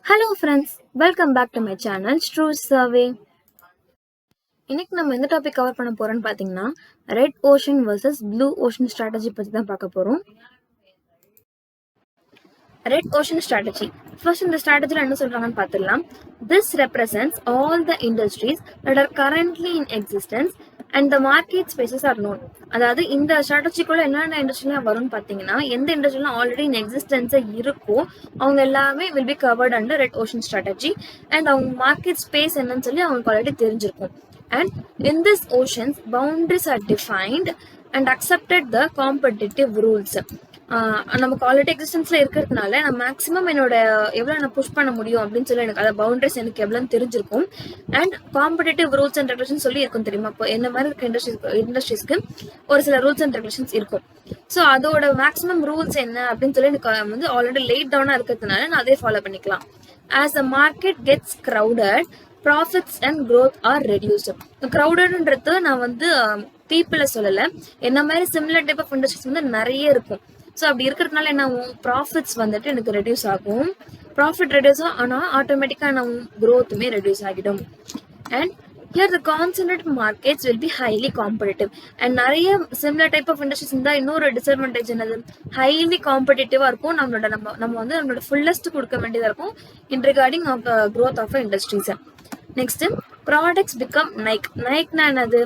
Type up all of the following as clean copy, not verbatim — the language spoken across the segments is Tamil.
Hello friends, welcome back to my channel True Survey. இன்னைக்கு நம்ம எந்த டாபிக் கவர் பண்ண போறோம்னு பார்த்தீங்கன்னா, red ocean versus blue ocean strategy பற்றி தான் பார்க்க போறோம். Red ocean strategy. ஃபர்ஸ்ட் இந்த ஸ்ட்ராட்டஜியில் என்ன சொல்றாங்கன்னு பார்த்துடலாம். This represents all the industries that R currently in existence and the market spaces are known. அதாவது இந்த ஸ்ட்ராட்டஜிக்குள்ள என்னென்ன இண்டஸ்ட்ரிலாம் வரும்னு பார்த்தீங்கன்னா, எந்த இண்டஸ்ட்ரிலாம் ஆல்ரெடி இன் எக்ஸிஸ்டன்ஸை இருக்கோ அவங்க எல்லாமே will be covered under red ocean strategy. And அவங்க மார்க்கெட் ஸ்பேஸ் என்னன்னு சொல்லி அவங்களுக்கு ஆல்ரெடி தெரிஞ்சிருக்கும். And in this oceans, boundaries are defined and accepted the competitive rules. நமக்கு ஆல்ரெடி எக்ஸிஸ்டன்ஸ்ல இருக்கிறதுனால நான் மேக்ஸிமம் என்னோட எவ்வளோ நான் புஷ் பண்ண முடியும் அப்படின்னு சொல்லி எனக்கு அதை பவுண்டரிஸ் எனக்கு எவ்வளோன்னு தெரிஞ்சிருக்கும். And competitive rules and regulation சொல்லி இருக்கும் தெரியுமா. இப்போ என்ன மாதிரி இருக்க இண்டஸ்ட்ரீஸ்க்கு ஒரு சில ரூல்ஸ் அண்ட் ரெகுலேஷன்ஸ் இருக்கும். ஸோ அதோட மேக்ஸிமம் ரூல்ஸ் என்ன அப்படின்னு சொல்லி எனக்கு வந்து ஆல்ரெடி லேட் டவுனாக இருக்கிறதுனால நான் அதே ஃபாலோ பண்ணிக்கலாம். As the market gets crowded, profits and growth are reduced. crowdedன்றது நான் வந்து பீப்புளை சொல்லலை, என்ன மாதிரி சிமிலர் டைப் ஆஃப் இண்டஸ்ட்ரீஸ் வந்து நிறைய இருக்கும். ஸோ அப்படி இருக்கிறதுனால என்ன ஆகும், ப்ராஃபிட்ஸ் வந்துட்டு எனக்கு ரெடியூஸ் ஆகும். ப்ராஃபிட் ரெடியூஸ் ஆகும், ஆனால் ஆட்டோமேட்டிக்காக நான் க்ரோத்துமே ரெடியூஸ் ஆகிடும். And here the concentrate markets will be highly competitive. And நிறைய சிமிலர் டைப் ஆஃப் இண்டஸ்ட்ரீஸ் இருந்தால் இன்னொரு டிஸ்அட்வான்டேஜ் என்னது, ஹைலி காம்படிட்டிவாக இருக்கும். நம்ம வந்து நம்மளோட ஃபுல்லஸ்ட் கொடுக்க வேண்டியதாக இருக்கும் in regarding of growth of industries. Next, products become நைக்னா என்னது,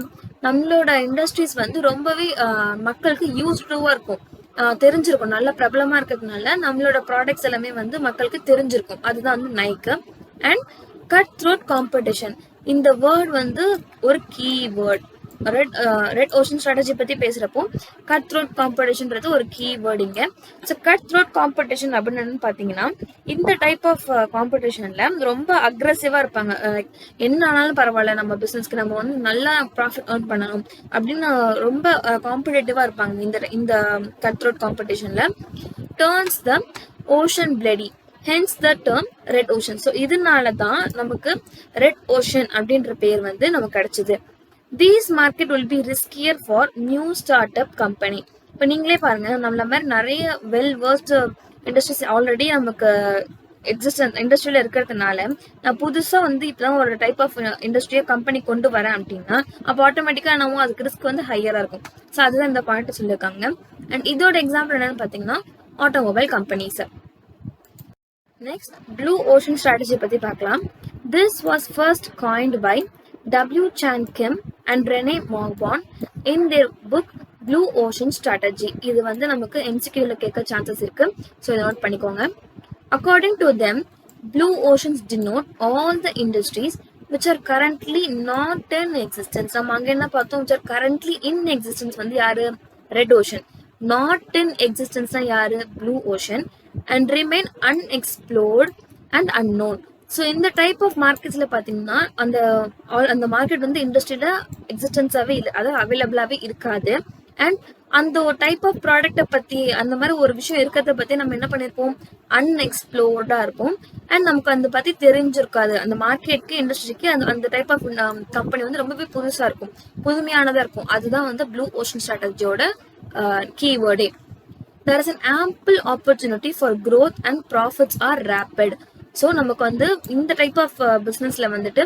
நம்மளோட இண்டஸ்ட்ரீஸ் வந்து ரொம்பவே மக்களுக்கு யூஸ்ஃபுல்லாக இருக்கும், தெரிஞ்சிருக்கும், நல்ல பிரபலமா இருக்கிறதுனால நம்மளோட ப்ராடக்ட்ஸ் எல்லாமே வந்து மக்களுக்கு தெரிஞ்சிருக்கும். அதுதான் வந்து நைக்கு. அண்ட் கட் த்ரோட் காம்படிஷன், இந்த வேர்ட் வந்து ஒரு key word. Red ocean strategy பத்தி பேசுறப்போ கட் த்ரோட் காம்படிஷன்றது ஒரு கீ வேர்ட் இங்க. ஸோ கட் த்ரோட் காம்படிஷன் அப்படின்னு பாத்தீங்கன்னா, இந்த டைப் ஆஃப் காம்படிஷன்ல ரொம்ப அக்ரெசிவா இருப்பாங்க. என்ன ஆனாலும் பரவாயில்ல, நம்ம பிசினஸ்க்கு நம்ம வந்து நல்லா ப்ராஃபிட் ஏர்ன் பண்ணணும் அப்படின்னு ரொம்ப காம்படிட்டிவா இருப்பாங்க. இந்த கட் த்ரோட் காம்படிஷன்ல turns the ocean bloody, hence the term red ocean. So இதனால தான் நமக்கு ரெட் ஓஷன் அப்படின்ற பேர் வந்து நமக்கு கிடைச்சது. These market will be riskier for new startup company. இப்போ நீங்களே பாருங்க, நம்மள மாதிரி நிறைய வெல் வர்ஸ்ட் இண்டஸ்ட்ரீஸ் ஆல்ரெடி நமக்கு இண்டஸ்ட்ரியில இருக்கிறதுனால நான் புதுசா வந்து இப்பதான் ஒரு டைப் ஆஃப் இண்டஸ்ட்ரியை கம்பெனி கொண்டு வரேன் அப்படின்னா அப்போ ஆட்டோமேட்டிக்கா நம்ம அதுக்கு ரிஸ்க் வந்து ஹையரா இருக்கும். ஸோ அதுதான் இந்த பாயிண்ட் சொல்லியிருக்காங்க. அண்ட் இதோட எக்ஸாம்பிள் என்னன்னு பாத்தீங்கன்னா automobile companies. Next, blue ocean strategy பத்தி பார்க்கலாம். This was first coined by W. Chan Kim and Rene Morgan in their book Blue Ocean Strategy. இது வந்து நமக்கு MCQல கேட்க சான்சஸ் இருக்கு, ஸோ இதை நோட் பண்ணிக்கோங்க. According to them, blue oceans denote all the industries which are currently not in existence. நம்ம அங்க என்ன பார்த்தோம், which are currently in existence வந்து யாரு, ரெட் ஓஷன். நாட் இன் எக்ஸிஸ்டன்ஸ்னா யாரு, blue ocean. And remain unexplored and unknown. So இந்த டைப் ஆஃப் மார்க்கெட்ஸ்ல பாத்தீங்கன்னா அந்த மார்க்கெட் வந்து இண்டஸ்ட்ரியில எக்ஸிஸ்டன்ஸாவே இல்லை, அதாவது அவைலபிளாவே இருக்காது. அண்ட் அந்த ஒரு டைப் ஆஃப் ப்ராடக்டை பத்தி, அந்த மாதிரி ஒரு விஷயம் இருக்கிறத பத்தி நம்ம என்ன பண்ணிருப்போம், அன்எக்ஸ்ப்ளோர்டா இருக்கும். அண்ட் நமக்கு அந்த பத்தி தெரிஞ்சிருக்காது. அந்த மார்க்கெட்டுக்கு இண்டஸ்ட்ரிக்கு அந்த டைப் ஆஃப் கம்பெனி வந்து ரொம்பவே புதுசா இருக்கும், புதுமையானதா இருக்கும். அதுதான் வந்து ப்ளூ ஓஷன் ஸ்ட்ராட்டஜியோட keyword. There is an ample opportunity for growth and profits are rapid. So நமக்கு வந்து இந்த டைப் ஆஃப் பிஸ்னஸ்ல வந்துட்டு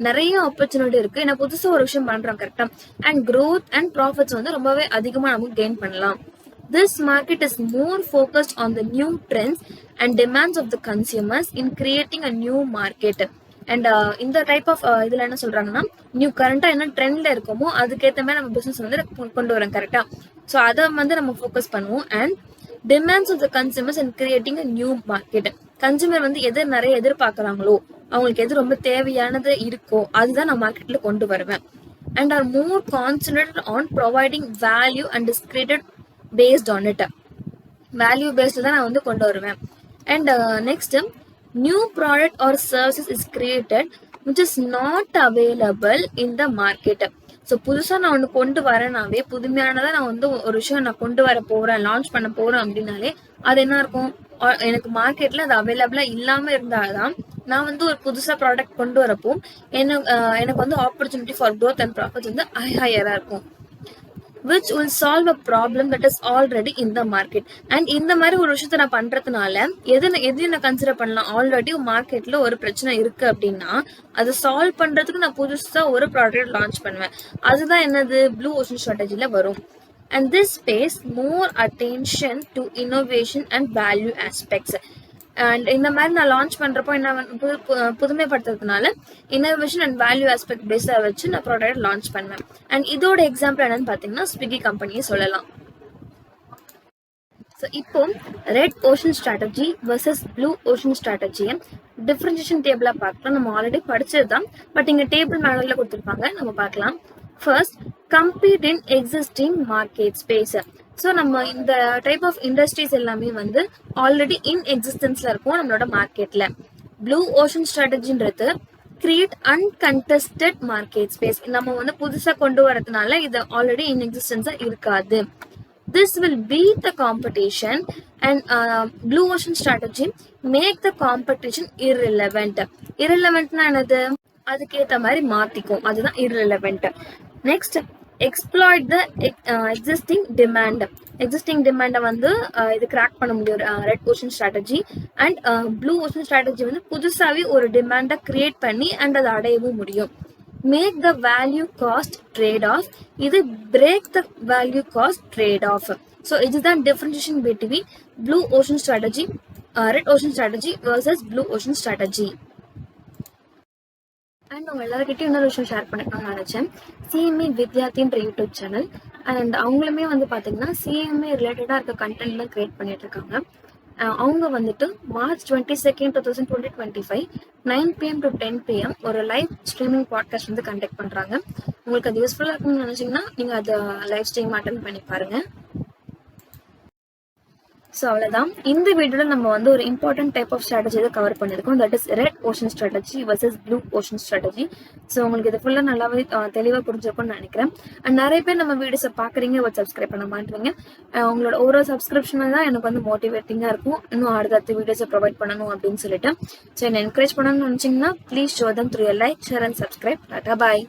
நிறைய ஆப்பர்ச்சுனிட்டி இருக்கு. ஏன்னா புதுசா ஒரு விஷயம் பண்றோம் கரெக்டா. அண்ட் growth அண்ட் ப்ராஃபிட்ஸ் வந்து ரொம்பவே அதிகமா நமக்கு கெயின் பண்ணலாம். This market is more focused on the new trends and demands of the consumers in creating a new market. And இந்த டைப் ஆஃப் இதுல என்ன சொல்றாங்கன்னா, நியூ கரண்டா என்ன ட்ரெண்ட்ல இருக்கோமோ அதுக்கேற்ற மாதிரி நம்ம பிசினஸ் வந்து கொண்டு வரோம் கரெக்டா. ஸோ அதை வந்து நம்ம ஃபோக்கஸ் பண்ணுவோம். And demands of the consumers and creating a new market. Consumer வந்து எது நிறைய எதிர்பார்க்கறாங்களோ, அவங்களுக்கு எது ரொம்ப தேவையானது இருக்கோ அதுதான் நான் மார்க்கெட்ல கொண்டு வருவேன். And are more concentrated on providing value and is created based on it. Value based தான் நான் வந்து கொண்டு வருவேன். And next, new product or services is created which is not available in the market. So புதுசா நான் ஒன்று கொண்டு வரேனாவே, புதுமையானதா நான் வந்து ஒரு விஷயம் நான் கொண்டு வர போறேன், லான்ச் பண்ண போறேன் அப்படின்னாலே அது என்ன இருக்கும், எனக்கு மார்க்கெட்ல அது அவைலபிளா இல்லாம இருந்தாதான் நான் வந்து ஒரு புதுசா ப்ராடக்ட் கொண்டு வரப்போ எனக்கு வந்து opportunity for growth and profits வந்து ஹையரா இருக்கும். which will solve a problem that is already in the market. And இந்த மாதிரி ஒரு விஷயத்த நான் பண்றதுனால எதையும் நான் கன்சிடர் பண்ணலாம். ஆல்ரெடி மார்க்கெட்ல ஒரு பிரச்சனை இருக்கு அப்படின்னா அதை சால்வ் பண்றதுக்கு நான் புதுசா ஒரு ப்ராடக்ட் லான்ச் பண்ணுவேன். அதுதான் என்னது ப்ளூ ஓஷன் ஸ்ட்ராட்டஜில வரும். And this pays more attention to innovation and value aspects. And இந்த மாதிரி நான் லான்ச் பண்றப்போ என்ன புதுமைப்படுத்துறதுனால இன்னோவேஷன் அண்ட் வேல்யூ ஆஸ்பெக்ட் பேஸா வச்சு நான் ப்ராடக்ட் லான்ச் பண்ணுவேன். அண்ட் இதோட எக்ஸாம்பிள் என்னன்னு பாத்தீங்கன்னா ஸ்விக்கி கம்பெனியை சொல்லலாம். ஸோ இப்போ red ocean strategy versus blue ocean ஸ்ட்ராட்டஜியை டிஃபரன்ஷியேஷன் டேபிளா பார்க்கலாம். நம்ம ஆல்ரெடி படிச்சது தான், பட் இங்க டேபிள் மேனர்ல கொடுத்துருப்பாங்க, நம்ம பார்க்கலாம். ஃபர்ஸ்ட், கம்பீட் இன் எக்ஸிஸ்டிங் மார்க்கெட் ஸ்பேஸ். ஸோ நம்ம இந்த டைப் ஆஃப் இண்டஸ்ட்ரீஸ் எல்லாமே வந்து ஆல்ரெடி இன் எக்ஸிஸ்டன்ஸ்ல இருக்கும் நம்மளோட மார்க்கெட்ல. ப்ளூ ஓஷன் ஸ்ட்ராட்டஜின்றது கிரியேட் அன்கண்டஸ்டட் மார்க்கெட் ஸ்பேஸ். நம்ம வந்து புதுசா கொண்டு வரதுனால இது ஆல்ரெடி இன் எக்ஸிஸ்டன்ஸா இருக்காது. This will beat the competition and blue ocean strategy make the competition irrelevant. Irrelevantனா என்னது? அதுக்கேற்ற மாதிரி மாத்திக்கும், அதுதான் irrelevant. Next, exploit the existing demand. Existing டிமாண்டை வந்து இது கிராக் பண்ண முடியும் red ocean strategy. And blue ocean strategy வந்து புதுசாகவே ஒரு டிமாண்டை கிரியேட் பண்ணி அண்ட் அதை அடையவும் முடியும். Make the value cost trade off, இது break the value cost trade off. So இதுதான் differentiation between blue ocean strategy, red ocean strategy versus blue ocean strategy. And உங்க எல்லாருக்கிட்டையும் இன்னொரு விஷயம் ஷேர் பண்ணிக்கணும்னு நினைச்சேன். சிஎம்ஏ வித்யார்த்தின்ற யூடியூப் சேனல், அண்ட் அவங்களுமே வந்து பார்த்தீங்கன்னா சிஎம்ஏ ரிலேட்டடாக இருக்க கண்டென்ட்லாம் கிரியேட் பண்ணிட்டு இருக்காங்க. அவங்க வந்துட்டு March 22, 2025 9 PM to 10 PM ஒரு லைவ் ஸ்ட்ரீமிங் பாட்காஸ்ட் வந்து கண்டக்ட் பண்றாங்க. உங்களுக்கு அது யூஸ்ஃபுல்லா இருக்கும்னு நினைச்சீங்கன்னா நீங்க அதை லைவ் ஸ்ட்ரீம் அட்டெண்ட் பண்ணி பாருங்க. ஸோ அவ்வளோதான். இந்த வீடியோவில் நம்ம வந்து ஒரு இம்பார்ட்டன்ட் டைப் ஆஃப் ஸ்ட்ராட்டஜி தான் கவர் பண்ணியிருக்கோம். That is red ocean strategy versus blue ocean strategy. So உங்களுக்கு இது ஃபுல்லாக நல்லாவே தெளிவாக புரிஞ்சிருக்கும்னு நினைக்கிறேன். அண்ட் நிறைய பேர் நம்ம வீடியோஸை பார்க்குறீங்க, பட் சப்ஸ்கிரைப் பண்ண மாட்டீங்க. உங்களோட ஒரு சப்ஸ்கிரிப்ஷன் தான் எனக்கு வந்து மோட்டிவேட்டிங்காக இருக்கும், இன்னும் அடுத்த வீடியோஸை ப்ரொவைட் பண்ணணும் அப்படின்னு சொல்லிட்டு. ஸோ என்னை என்கரேஜ் பண்ணணும்னு நினச்சிங்கன்னா please show them through like, share and subscribe. Tata, bye.